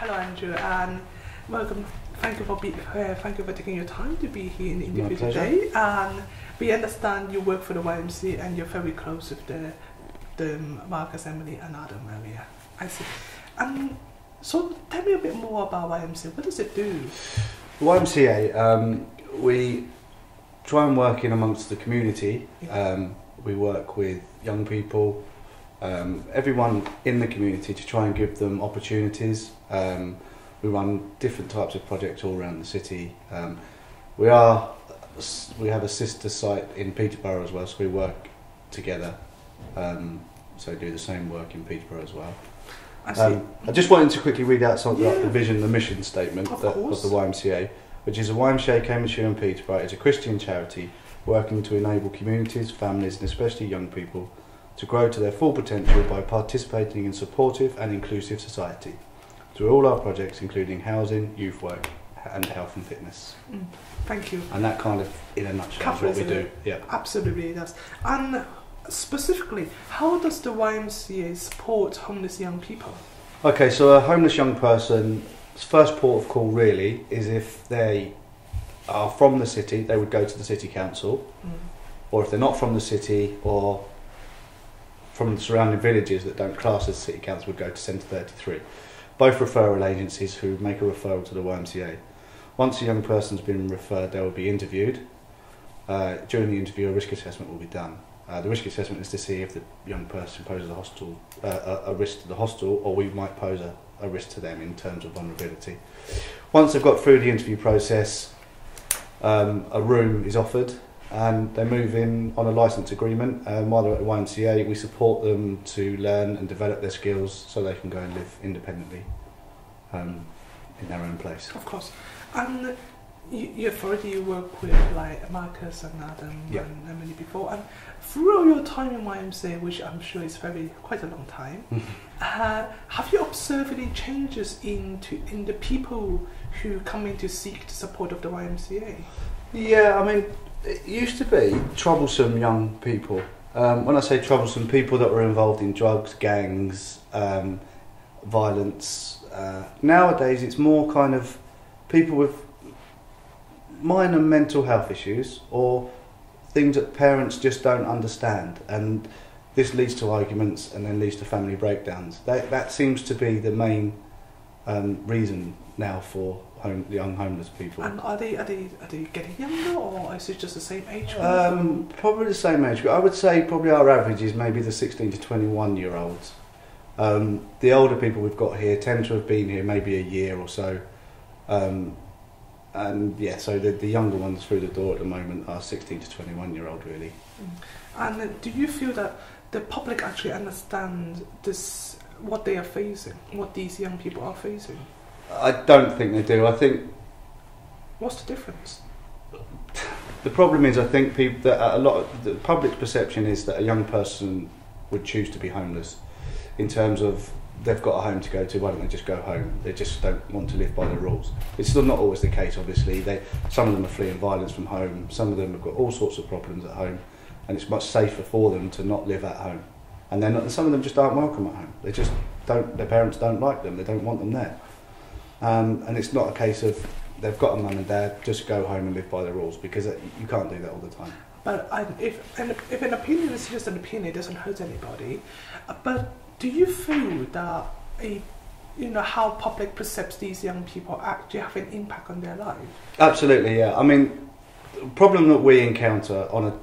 Hello, Andrew, and welcome. Thank you for thank you for taking your time to be here in the interview today. And we understand you work for the YMCA and you're very close with the Marcus, Emily, and Adam area. I see. So tell me a bit more about YMCA. What does it do? YMCA, we try and work in amongst the community. We work with young people, everyone in the community, to try and give them opportunities. We run different types of projects all around the city. We have a sister site in Peterborough as well, so we work together. So do the same work in Peterborough as well. I just wanted to quickly read out something like the vision, the mission statement of the YMCA, which is a YMCA Cambridgeshire and Peterborough is a Christian charity working to enable communities, families and especially young people to grow to their full potential by participating in supportive and inclusive society through all our projects including housing, youth work and health and fitness. Thank you. And that kind of in a nutshell is what we do. Yeah, absolutely it does. And specifically, how does the YMCA support homeless young people? Okay, so a homeless young person's first port of call really is if they are from the city, they would go to the city council, or if they're not from the city or from the surrounding villages that don't class as city council, would go to Centre 33. Both referral agencies who make a referral to the YMCA. Once a young person's been referred, they will be interviewed. During the interview, a risk assessment will be done. The risk assessment is to see if the young person poses a risk to the hostel, or we might pose a risk to them in terms of vulnerability. Once they've got through the interview process, a room is offered and they move in on a licence agreement. While they're at the YMCA, we support them to learn and develop their skills so they can go and live independently in their own place. Of course. And you've already worked with like Marcus and Adam and Emily before, and throughout your time in YMCA, which I'm sure is quite a long time, have you observed any changes in the people who come in to seek the support of the YMCA? Yeah, I mean, it used to be troublesome young people. When I say troublesome, people that were involved in drugs, gangs, violence. Nowadays, it's more kind of people with minor mental health issues or things that parents just don't understand, and this leads to arguments and then leads to family breakdowns. That seems to be the main reason now for young homeless people. And are they getting younger, or is it just the same age group? Probably the same age group. I would say probably our average is maybe the 16 to 21 year olds. The older people we've got here tend to have been here maybe a year or so. And yeah, so the younger ones through the door at the moment are 16 to 21 year old really. And do you feel that the public actually understands what they are facing, what these young people are facing? I don't think they do. I think... What's the difference? The problem is, I think the public perception is that a young person would choose to be homeless in terms of they've got a home to go to, why don't they just go home? They just don't want to live by the rules. It's still not always the case, obviously. Some of them are fleeing violence from home, some of them have got all sorts of problems at home, and it's much safer for them to not live at home. And some of them just aren't welcome at home. They just don't, their parents don't like them, they don't want them there. And it's not a case of they've got a mum and dad, just go home and live by the rules, because you can't do that all the time. But if an opinion is just an opinion, it doesn't hurt anybody. But do you feel that how public perceives these young people actually have an impact on their life? Absolutely, yeah. I mean, the problem that we encounter on a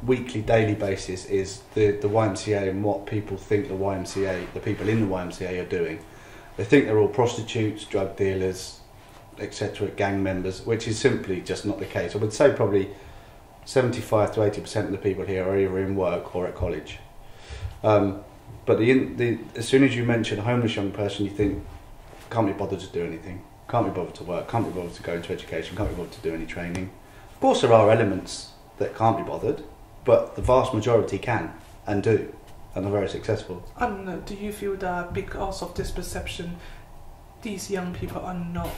weekly, daily basis is the YMCA and what people think the people in the YMCA are doing. They think they're all prostitutes, drug dealers, etc., gang members, which is simply just not the case. I would say probably 75 to 80% of the people here are either in work or at college. But as soon as you mention a homeless young person, you think, can't be bothered to do anything, can't be bothered to work, can't be bothered to go into education, can't be bothered to do any training. Of course there are elements that can't be bothered, but the vast majority can and do, and are very successful. And do you feel that because of this perception, these young people are not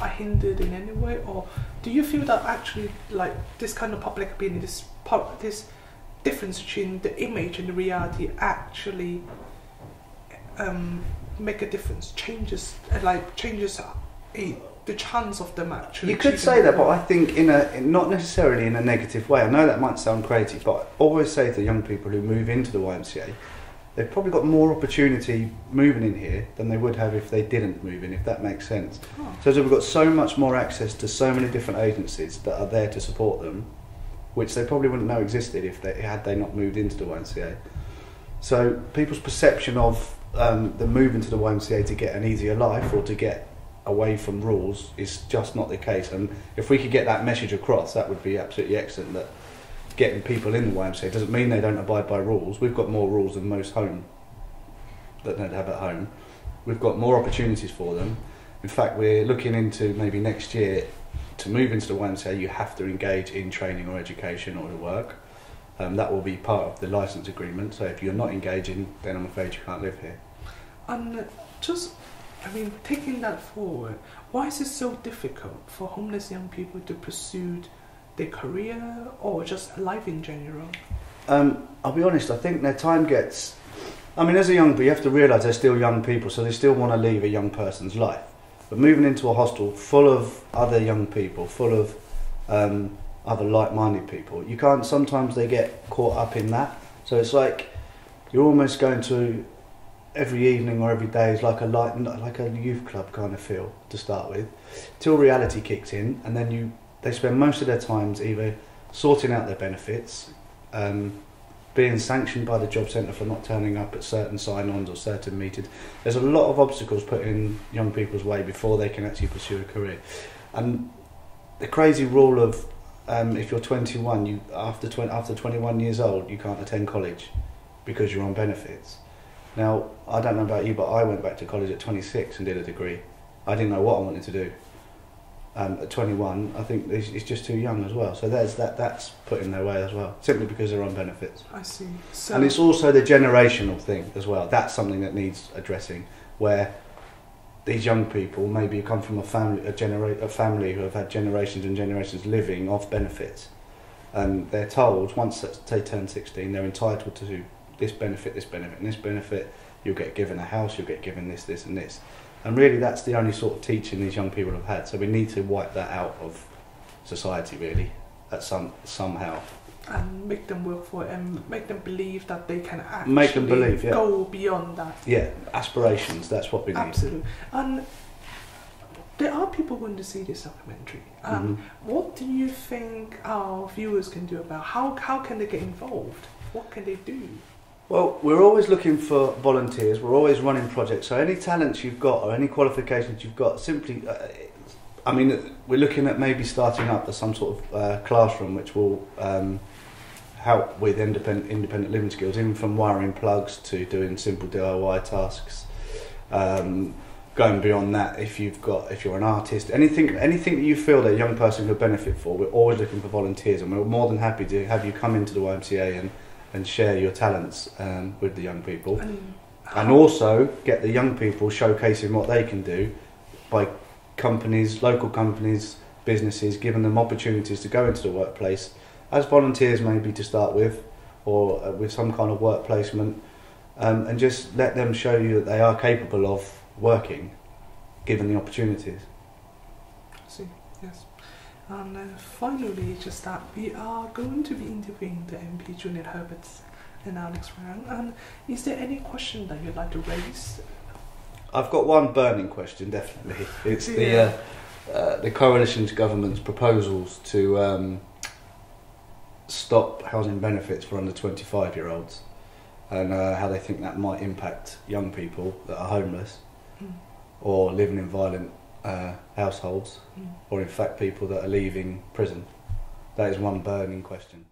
are hindered in any way, or do you feel that actually, like, this kind of public opinion, this difference between the image and the reality actually make a difference, changes the chance of them actually. You could say that, but I think not necessarily in a negative way. I know that might sound crazy, but I always say to young people who move into the YMCA, they've probably got more opportunity moving in here than they would have if they didn't move in, if that makes sense. Oh. So we've got so much more access to so many different agencies that are there to support them, which they probably wouldn't know existed had they not moved into the YMCA. So people's perception of the move into the YMCA to get an easier life or to get away from rules is just not the case. And if we could get that message across, that would be absolutely excellent. That getting people in the YMCA doesn't mean they don't abide by rules. We've got more rules than most home that they'd have at home. We've got more opportunities for them. In fact, we're looking into maybe next year to move into the YMCA. You have to engage in training or education or work. That will be part of the licence agreement. So if you're not engaging, then I'm afraid you can't live here. And taking that forward, why is it so difficult for homeless young people to pursue their career or just life in general? I'll be honest, I think their time gets... as a young people, you have to realise they're still young people, so they still want to leave a young person's life. But moving into a hostel full of other young people, full of other like-minded people, you can't... Sometimes they get caught up in that. So it's like you're almost going to... Every evening or every day is like a youth club kind of feel to start with, till reality kicks in, and then they spend most of their times either sorting out their benefits, being sanctioned by the job centre for not turning up at certain sign-ons or certain meetings. There's a lot of obstacles put in young people's way before they can actually pursue a career. And the crazy rule of if you're 21, after 21 years old, you can't attend college because you're on benefits. Now, I don't know about you, but I went back to college at 26 and did a degree. I didn't know what I wanted to do. At 21, I think it's just too young as well. So that's put in their way as well, simply because they're on benefits. I see. So, and it's also the generational thing as well. That's something that needs addressing, where these young people maybe come from a family who have had generations and generations living off benefits. And they're told, once they turn 16, they're entitled to this benefit, and this benefit. You'll get given a house, you'll get given this, this and this. And really that's the only sort of teaching these young people have had. So we need to wipe that out of society, really, somehow. And make them work for it and make them believe that they can actually go beyond that. Yeah, aspirations, that's what we need. Absolutely. And there are people going to see this documentary. What do you think our viewers can do about how can they get involved? What can they do? Well, we're always looking for volunteers. We're always running projects. So any talents you've got or any qualifications you've got, simply, we're looking at maybe starting up some sort of classroom which will help with independent living skills, even from wiring plugs to doing simple DIY tasks. Going beyond that, if you're an artist, anything that you feel that a young person could benefit for, we're always looking for volunteers, and we're more than happy to have you come into the YMCA and share your talents with the young people, and also get the young people showcasing what they can do by local companies, businesses, giving them opportunities to go into the workplace as volunteers, maybe to start with, or with some kind of work placement, and just let them show you that they are capable of working, given the opportunities. I see, yes. And finally, just that we are going to be interviewing the MP Julian Herbert and Alex Rang. And is there any question that you'd like to raise? I've got one burning question, definitely. It's the coalition's government's proposals to stop housing benefits for under 25-year-olds, and how they think that might impact young people that are homeless or living in violent households, or in fact people that are leaving prison. That is one burning question.